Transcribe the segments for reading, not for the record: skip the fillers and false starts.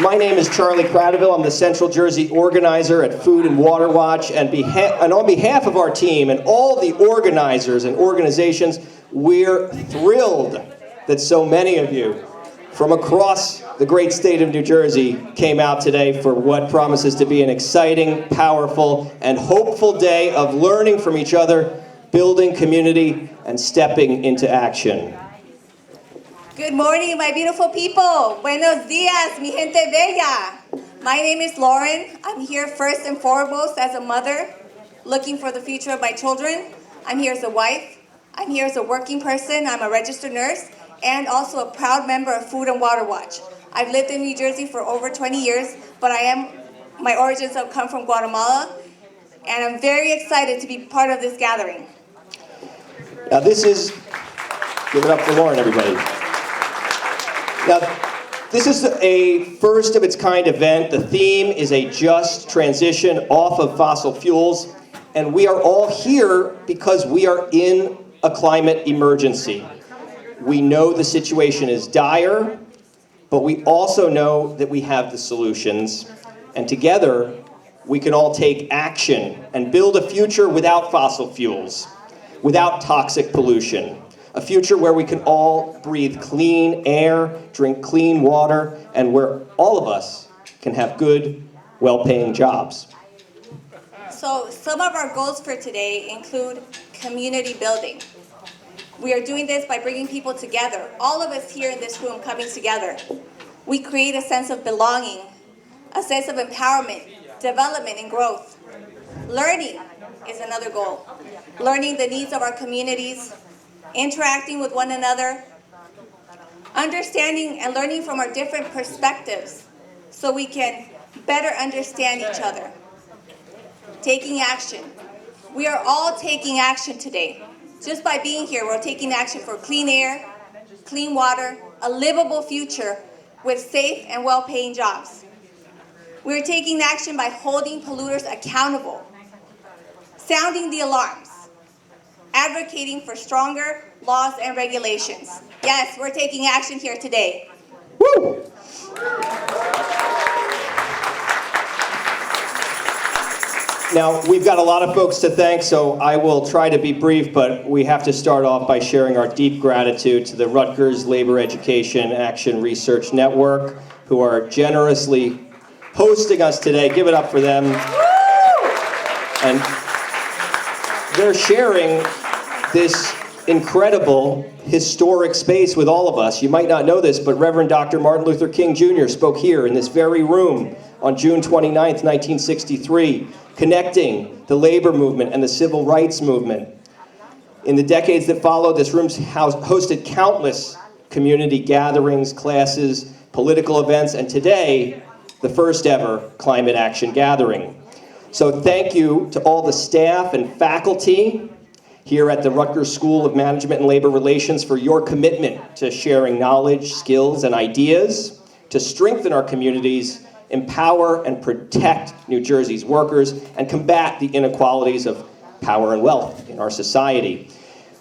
My name is Charlie Cradaville. I'm the Central Jersey organizer at Food and Water Watch, and on behalf of our team and all the organizers and organizations, we're thrilled that so many of you from across the great state of New Jersey came out today for what promises to be an exciting, powerful, and hopeful day of learning from each other, building community, and stepping into action. Good morning, my beautiful people. Buenos dias, mi gente bella. My name is Lauren. I'm here first and foremost as a mother, looking for the future of my children. I'm here as a wife. I'm here as a working person. I'm a registered nurse and also a proud member of Food and Water Watch. I've lived in New Jersey for over 20 years, but my origins have come from Guatemala, and I'm very excited to be part of this gathering. Now give it up for Lauren, everybody. Now, this is a first of its kind event. The theme is a just transition off of fossil fuels, and we are all here because we are in a climate emergency. We know the situation is dire, but we also know that we have the solutions, and together we can all take action and build a future without fossil fuels, without toxic pollution. A future where we can all breathe clean air, drink clean water, and where all of us can have good, well-paying jobs. So some of our goals for today include community building. We are doing this by bringing people together, all of us here in this room coming together. We create a sense of belonging, a sense of empowerment, development, and growth. Learning is another goal. Learning the needs of our communities, interacting with one another, understanding and learning from our different perspectives so we can better understand each other. Taking action. We are all taking action today. Just by being here, we're taking action for clean air, clean water, a livable future with safe and well-paying jobs. We're taking action by holding polluters accountable, sounding the alarms, advocating for stronger laws and regulations. Yes, we're taking action here today. Woo! Now, we've got a lot of folks to thank, so I will try to be brief, but we have to start off by sharing our deep gratitude to the Rutgers Labor Education Action Research Network, who are generously hosting us today. Give it up for them. And they're sharing this incredible, historic space with all of us. You might not know this, but Reverend Dr. Martin Luther King Jr. spoke here in this very room on June 29th, 1963, connecting the labor movement and the civil rights movement. In the decades that followed, this room hosted countless community gatherings, classes, political events, and today, the first ever climate action gathering. So thank you to all the staff and faculty here at the Rutgers School of Management and Labor Relations for your commitment to sharing knowledge, skills, and ideas to strengthen our communities, empower and protect New Jersey's workers, and combat the inequalities of power and wealth in our society.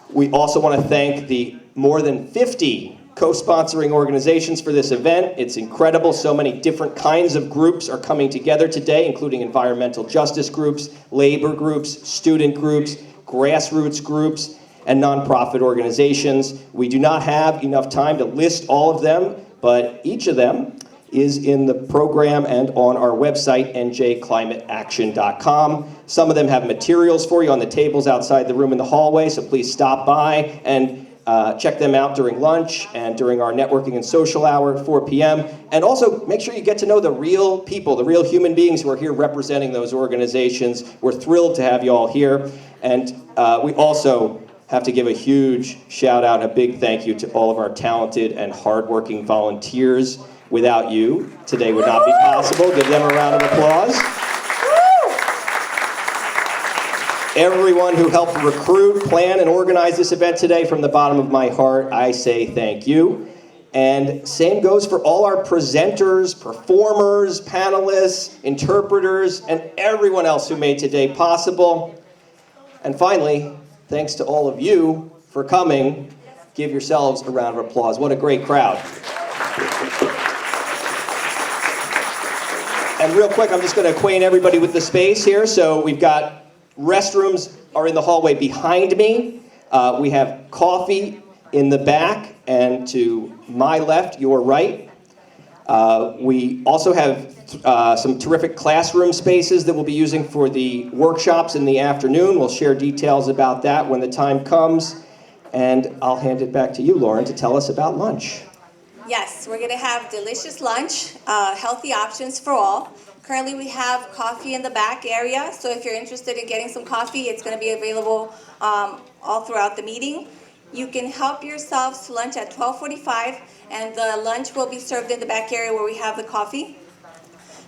We also want to thank the more than 50 co-sponsoring organizations for this event. It's incredible. So many different kinds of groups are coming together today, including environmental justice groups, labor groups, student groups, grassroots groups, and nonprofit organizations. We do not have enough time to list all of them, but each of them is in the program and on our website, njclimateaction.com. Some of them have materials for you on the tables outside the room in the hallway, so please stop by and check them out during lunch and during our networking and social hour at 4 p.m. And also make sure you get to know the real people, the real human beings who are here representing those organizations. We're thrilled to have you all here. And we also have to give a huge shout out, a big thank you to all of our talented and hardworking volunteers. Without you, today would not be possible. Give them a round of applause. Everyone who helped recruit, plan, and organize this event today, from the bottom of my heart, I say thank you. And same goes for all our presenters, performers, panelists, interpreters, and everyone else who made today possible. And finally, thanks to all of you for coming. Give yourselves a round of applause. What a great crowd. And real quick, I'm just going to acquaint everybody with the space here. So we've got restrooms are in the hallway behind me. We have coffee in the back, and to my left, your right. We also have some terrific classroom spaces that we'll be using for the workshops in the afternoon. We'll share details about that when the time comes. And I'll hand it back to you, Lauren, to tell us about lunch. Yes, we're gonna have delicious lunch, healthy options for all. Currently, we have coffee in the back area, so if you're interested in getting some coffee, it's gonna be available all throughout the meeting. You can help yourselves to lunch at 12:45, and the lunch will be served in the back area where we have the coffee.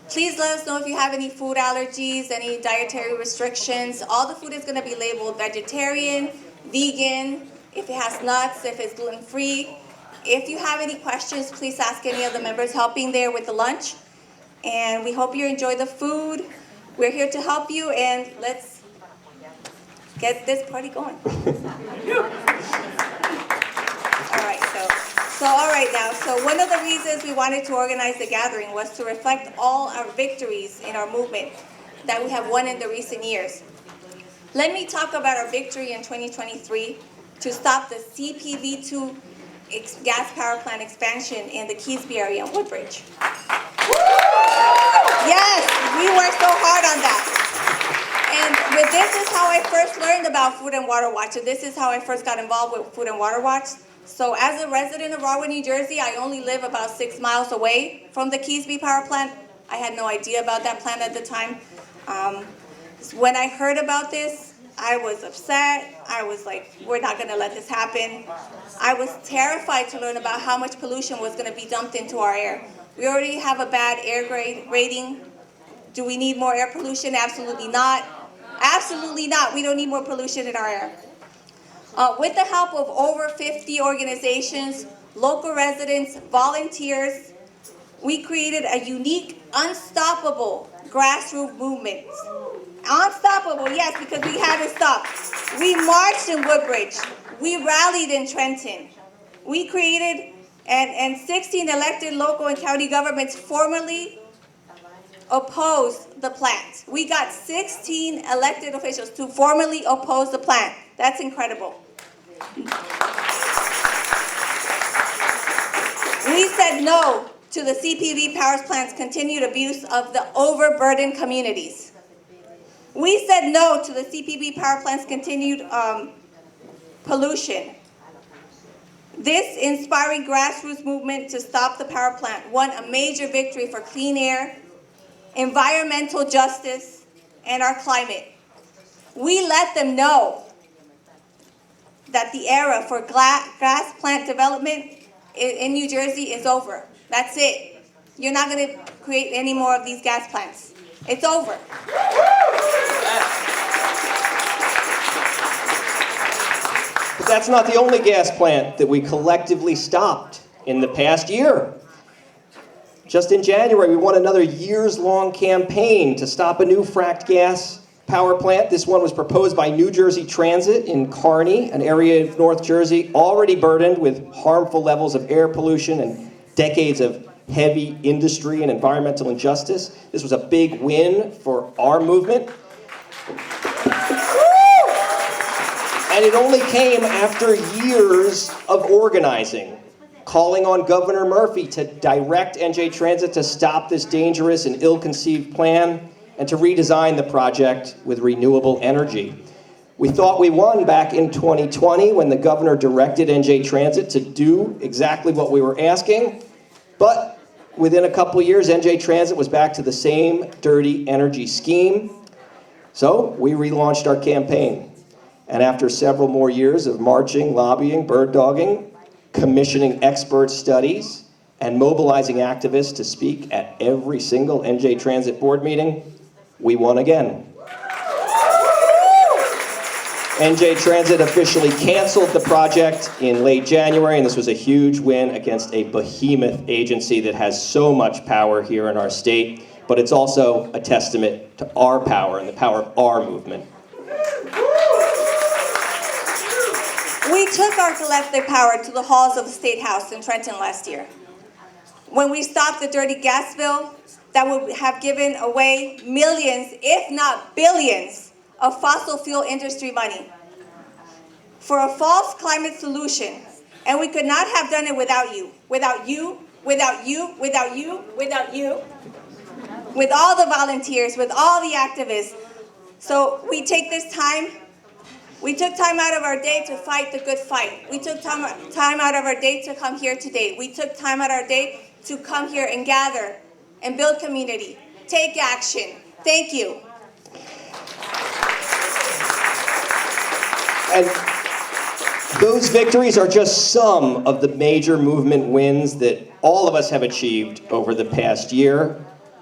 Please let us know if you have any food allergies, any dietary restrictions. All the food is gonna be labeled vegetarian, vegan, if it has nuts, if it's gluten-free. If you have any questions, please ask any of the members helping there with the lunch. And we hope you enjoy the food. We're here to help you, and let's get this party going. All right now, so one of the reasons we wanted to organize the gathering was to reflect all our victories in our movement that we have won in the recent years. Let me talk about our victory in 2023 to stop the CPV2 gas power plant expansion in the Keysby area in Woodbridge. Yes, we worked so hard on that. And with this is how I first learned about Food and Water Watch, and this is how I first got involved with Food and Water Watch. So as a resident of Rahway, New Jersey, I only live about 6 miles away from the Keysby power plant. I had no idea about that plant at the time. When I heard about this, I was upset. I was like, we're not gonna let this happen. I was terrified to learn about how much pollution was gonna be dumped into our air. We already have a bad air grade rating. Do we need more air pollution? Absolutely not. Absolutely not. We don't need more pollution in our air. With the help of over 50 organizations, local residents, volunteers, we created a unique, unstoppable grassroots movement. Unstoppable, yes, because we haven't stopped. We marched in Woodbridge. We rallied in Trenton. We created, and 16 elected local and county governments formally opposed the plant. We got 16 elected officials to formally oppose the plant. That's incredible. We said no to the CPV power plant's continued abuse of the overburdened communities. We said no to the CPV power plant's continued pollution. This inspiring grassroots movement to stop the power plant won a major victory for clean air, environmental justice, and our climate. We let them know that the era for gas plant development in New Jersey is over. That's it. You're not going to create any more of these gas plants. It's over. But that's not the only gas plant that we collectively stopped in the past year. Just in January, we won another years-long campaign to stop a new fracked gas power plant. This one was proposed by New Jersey Transit in Kearny, an area of North Jersey already burdened with harmful levels of air pollution and decades of heavy industry and environmental injustice. This was a big win for our movement. And it only came after years of organizing, calling on Governor Murphy to direct NJ Transit to stop this dangerous and ill-conceived plan and to redesign the project with renewable energy. We thought we won back in 2020 when the governor directed NJ Transit to do exactly what we were asking, but within a couple of years, NJ Transit was back to the same dirty energy scheme. So we relaunched our campaign. And after several more years of marching, lobbying, bird dogging, commissioning expert studies, and mobilizing activists to speak at every single NJ Transit board meeting, we won again. NJ Transit officially canceled the project in late January, and this was a huge win against a behemoth agency that has so much power here in our state, but it's also a testament to our power and the power of our movement. We took our collective power to the halls of the State House in Trenton last year. When we stopped the dirty gas bill, that would have given away millions, if not billions, of fossil fuel industry money for a false climate solution. And we could not have done it without you, without you, without you, without you, without you, with all the volunteers, with all the activists. So we take this time. We took time out of our day to fight the good fight. We took time out of our day to come here today. We took time out of our day to come here and gather and build community. Take action. Thank you. And those victories are just some of the major movement wins that all of us have achieved over the past year,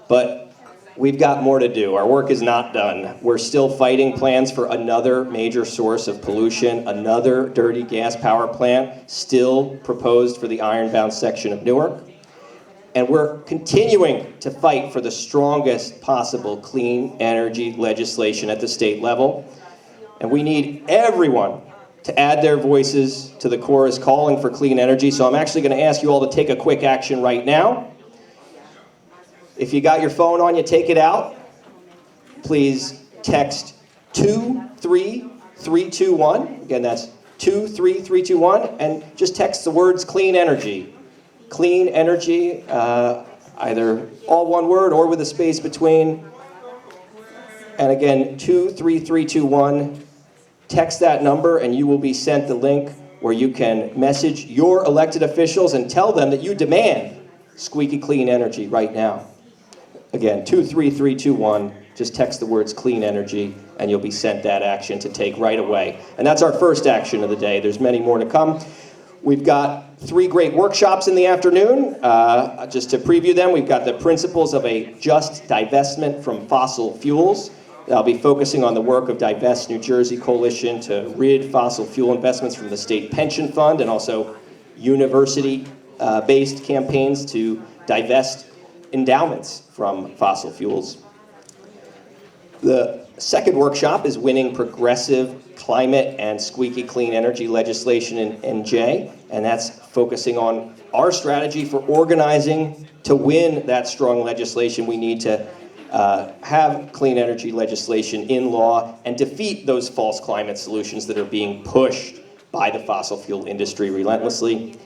but we've got more to do. Our work is not done. We're still fighting plans for another major source of pollution, another dirty gas power plant, still proposed for the ironbound section of Newark. And we're continuing to fight for the strongest possible clean energy legislation at the state level. And we need everyone to add their voices to the chorus calling for clean energy. So I'm actually going to ask you all to take a quick action right now. If you got your phone on you, take it out. Please text 23321. Again, that's 23321. And just text the words clean energy. Clean energy, either all one word or with a space between. And again, 23321. Text that number and you will be sent the link where you can message your elected officials and tell them that you demand squeaky clean energy right now. Again, 23321, just text the words clean energy and you'll be sent that action to take right away. And that's our first action of the day. There's many more to come. We've got 3 great workshops in the afternoon. Just to preview them, we've got the principles of a just divestment from fossil fuels. I'll be focusing on the work of Divest New Jersey Coalition to rid fossil fuel investments from the state pension fund and also university-based campaigns to divest endowments from fossil fuels. The second workshop is winning progressive climate and squeaky clean energy legislation in NJ, and that's focusing on our strategy for organizing to win that strong legislation we need to have clean energy legislation in law and defeat those false climate solutions that are being pushed by the fossil fuel industry relentlessly.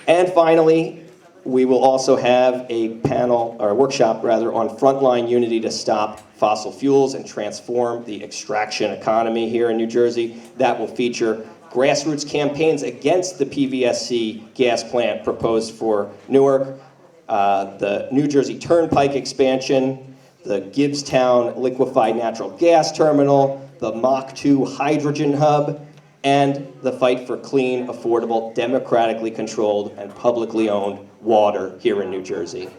And finally, we will also have a panel, or a workshop rather, on frontline unity to stop fossil fuels and transform the extraction economy here in New Jersey. That will feature grassroots campaigns against the PVSC gas plant proposed for Newark, the New Jersey Turnpike expansion, the Gibbstown liquefied natural gas terminal, the Mach 2 hydrogen hub, and the fight for clean, affordable, democratically controlled, and publicly owned water here in New Jersey.